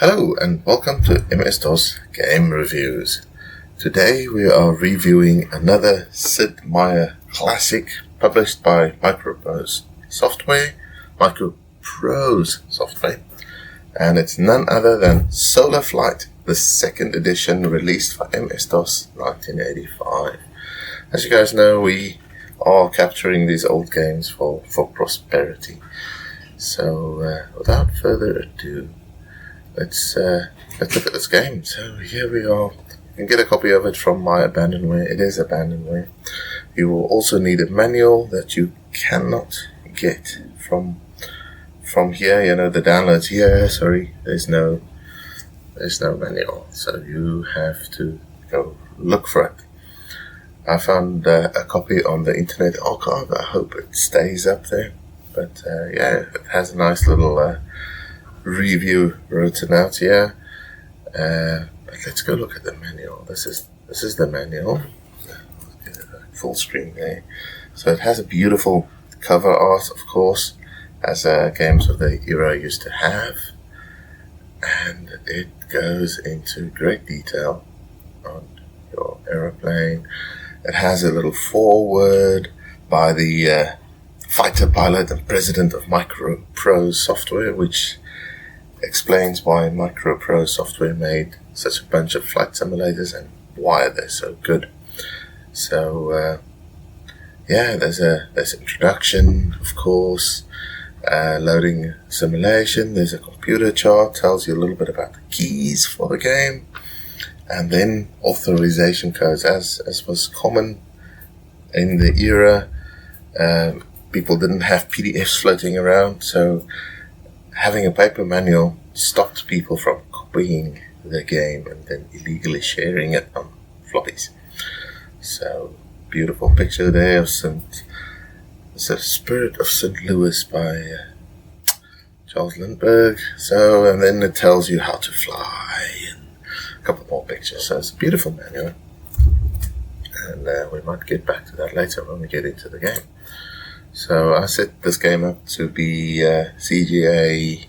Hello and welcome to MS-DOS Game Reviews. Today we are reviewing another Sid Meier classic published by Microprose software, and it's none other than Solar Flight, the second edition released for MS-DOS 1985. As you guys know, we are capturing these old games for prosperity. So without further ado, let's look at this game. So here we are. You can get a copy of it from my abandonware. It is abandonware. You will also need a manual that you cannot get from here. You know, the downloads here. Sorry, there's no manual. So you have to go look for it. I found a copy on the Internet Archive. I hope it stays up there. But yeah, it has a nice little review written out here. But let's go look at the manual. This is the manual. Get it full screen there. So it has a beautiful cover art, of course, as games of the era used to have, and it goes into great detail on your aeroplane. It has a little foreword by the fighter pilot and president of Microprose software, which explains why Microprose software made such a bunch of flight simulators and why they're so good. So yeah, there's introduction, of course, loading simulation. There's a computer chart, tells you a little bit about the keys for the game, and then authorization codes, as was common in the era. People didn't have PDFs floating around, so having a paper manual stopped people from copying the game and then illegally sharing it on floppies. So, beautiful picture there of it's a Spirit of St. Louis by Charles Lindbergh. So, and then it tells you how to fly and a couple more pictures. So, it's a beautiful manual. And we might get back to that later when we get into the game. So I set this game up to be CGA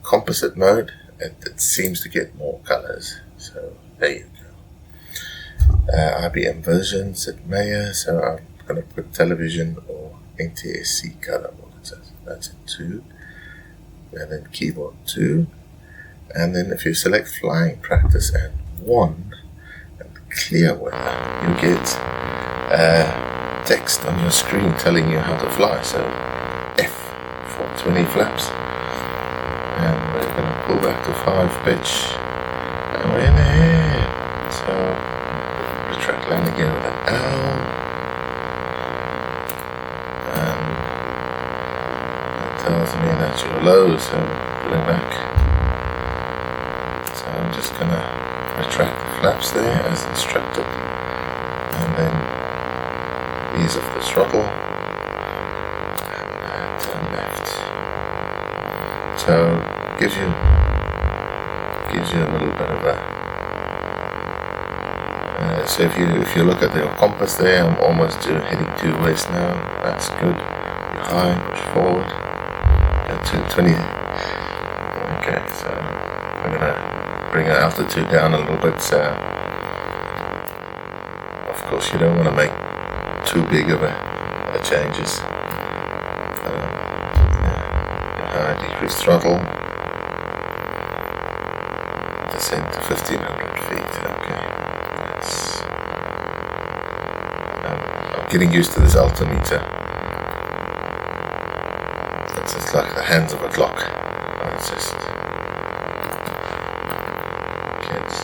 composite mode. It seems to get more colors. So there you go. IBM version, Sid Meier. So I'm going to put television or NTSC color. What it says. That's it, 2. And then keyboard 2. And then if you select flying practice and 1 and clear weather, you get text on your screen telling you how to fly. So F for 20 flaps, and we're going to pull back to 5 pitch, and we're in the air. So retract landing gear with an L, and it tells me that you're low, so pulling back. So I'm just going to retract the flaps there as instructed, and then ease of the throttle, and turn left. So gives you a little bit of a so if you look at the compass there, I'm almost heading due west now. That's good. You're high, push forward, go to 20. Okay, so I'm gonna bring our altitude down a little bit. So of course you don't want to make too big of a changes. Decrease throttle, descend to 1500 feet. Okay, I'm getting used to this altimeter. It's like the hands of a clock. It's just kids.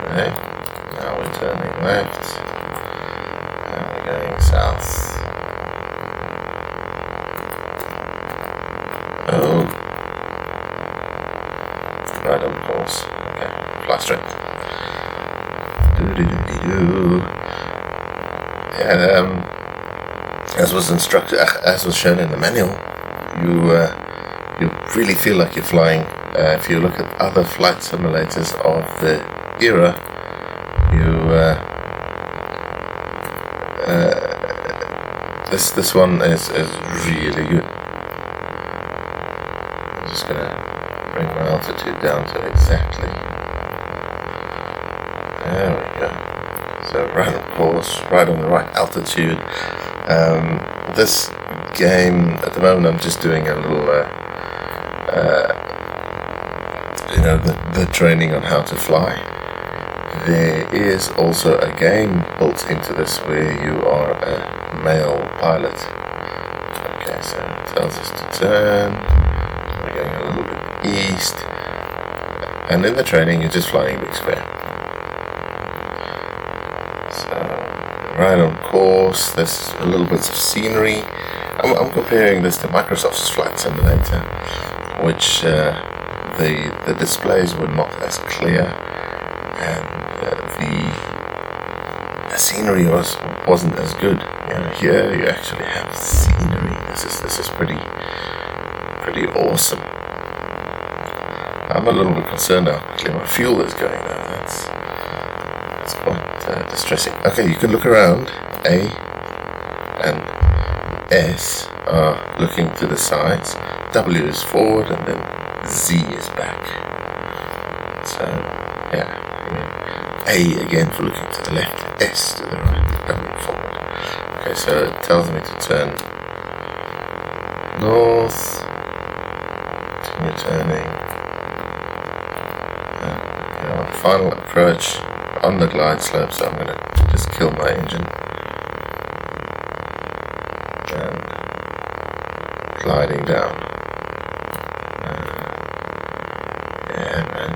Okay, now we're turning left. Going south. Oh, right on course. Okay, fly straight. Do. And as was shown in the manual, you really feel like you're flying. If you look at other flight simulators of the era, this one is really good. I'm just gonna bring my altitude down to exactly. There we go. So right on course, right on the right altitude. This game at the moment, I'm just doing a little, the training on how to fly. There is also a game built into this where you are a male pilot. Okay, so it tells us to turn. We're going a little bit east. And in the training, you're just flying a big square. So, right on course. There's a little bit of scenery. I'm comparing this to Microsoft's Flight Simulator, which the displays were not as clear, and the scenery wasn't as good. Here you actually have scenery. This is pretty awesome. I'm a little bit concerned now. Actually, my fuel is going though. That's quite distressing. Okay, you can look around. A and S are looking to the sides. W is forward, and then Z is back. So yeah, A again for looking to the left, S to the right, W forward. Okay, so it tells me to turn north. Continue turning. Final approach on the glide slope, so I'm going to just kill my engine and gliding down. Yeah, man.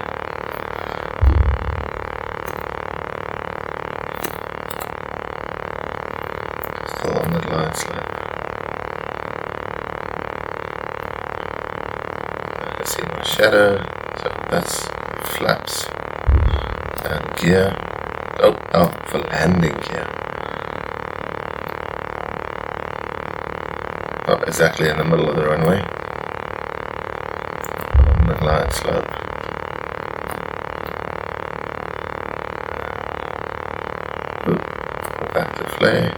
Still on the glide slope. I can see my shadow, so that's flaps. And gear. Oh, for landing gear. Not exactly in the middle of the runway. On the glide slope. Go back to flare.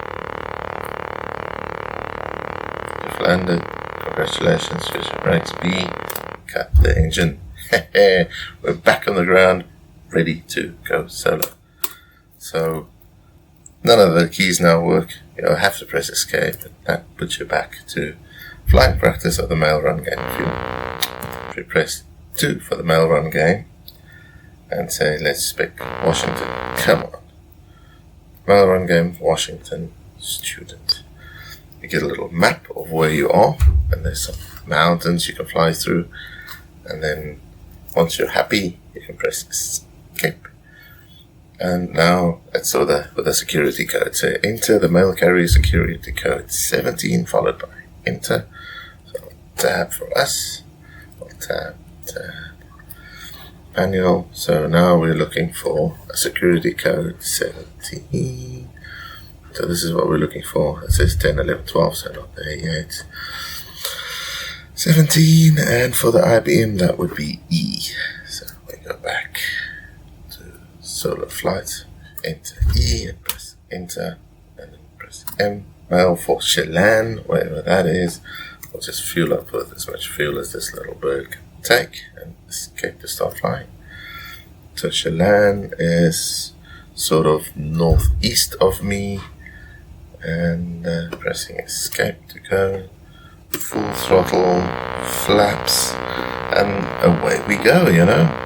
You've landed. Congratulations. Use your brakes. B. Cut the engine. We're back on the ground. Ready to go solo. So none of the keys now work. You have to press escape, and that puts you back to flying practice of the mail run game. If you press 2 for the mail run game and say let's pick Washington. Come on. Mail run game, Washington, student. You get a little map of where you are, and there's some mountains you can fly through, and then once you're happy you can press escape. And now it's with a security code. So enter the mail carrier security code 17 followed by enter. So tab for us. Tab. Manual. So now we're looking for a security code 17. So this is what we're looking for. It says 10, 11, 12, so not there yet. 17, and for the IBM that would be E. So we go back to solo flight, enter E and press enter, and then press M. Mail for Chelan, wherever that is. We'll just fuel up with as much fuel as this little bird can take and escape to start flying. So Chelan is sort of northeast of me, and pressing escape to go. Full throttle, flaps, and away we go, you know.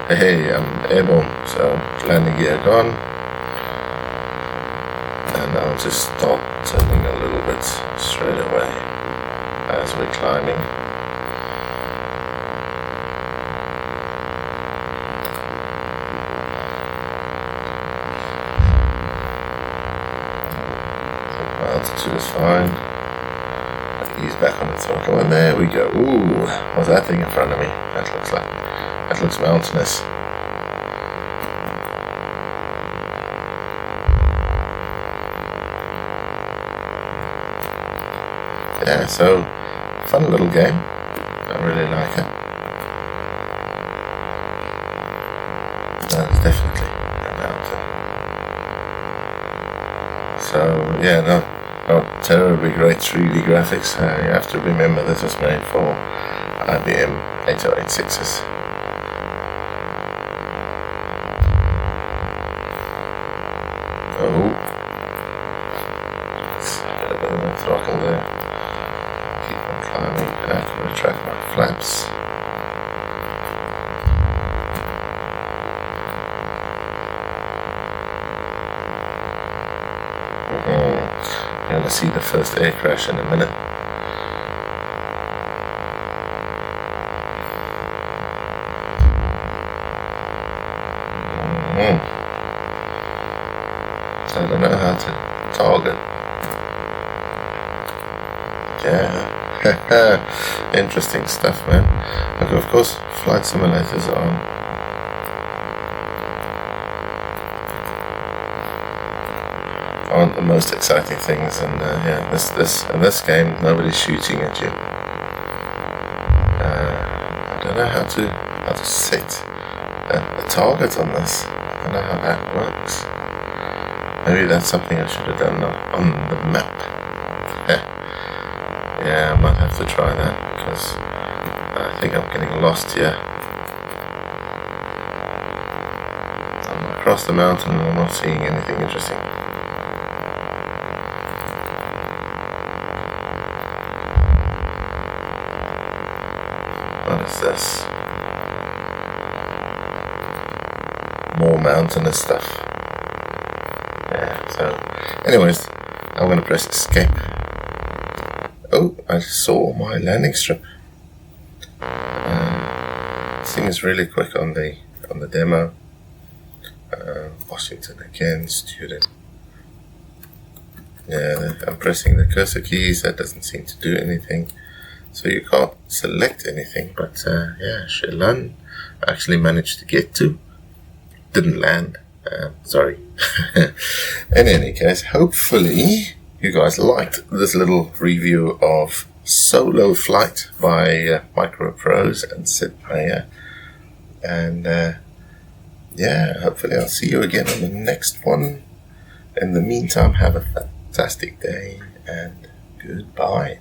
Hey, I'm airborne, so landing gear gone. And I'll just start turning a little bit straight away as we're climbing. Altitude is fine. Ease back on the throttle, and there we go. Ooh, what's that thing in front of me? That looks mountainous. Yeah, so fun little game. I really like it. That's definitely a mountain. So yeah, not terribly great 3D graphics. You have to remember this was made for IBM 8086s. Oh, let's get a bit of a throttle there. Keep on climbing. I have to retract my flaps. You're going to see the first air crash in a minute. So I don't know how to target. Yeah, interesting stuff, man. Look, of course, flight simulators aren't the most exciting things, and yeah, in this game, nobody's shooting at you. I don't know how to set a target on this. I don't know how that works. Maybe that's something I should have done on the map. Yeah, I might have to try that, because I think I'm getting lost here. I'm across the mountain and I'm not seeing anything interesting. What is this? More mountainous stuff. Yeah, so anyways, I'm going to press escape. Oh, I saw my landing strip. This thing is really quick on the demo. Washington again, student. Yeah, I'm pressing the cursor keys. That doesn't seem to do anything. So you can't select anything. But yeah, Shilun I actually managed to get to. Didn't land. Sorry. In any case, hopefully you guys liked this little review of Solo Flight by Microprose and Sid Meier. And yeah, hopefully I'll see you again on the next one. In the meantime, have a fantastic day and goodbye.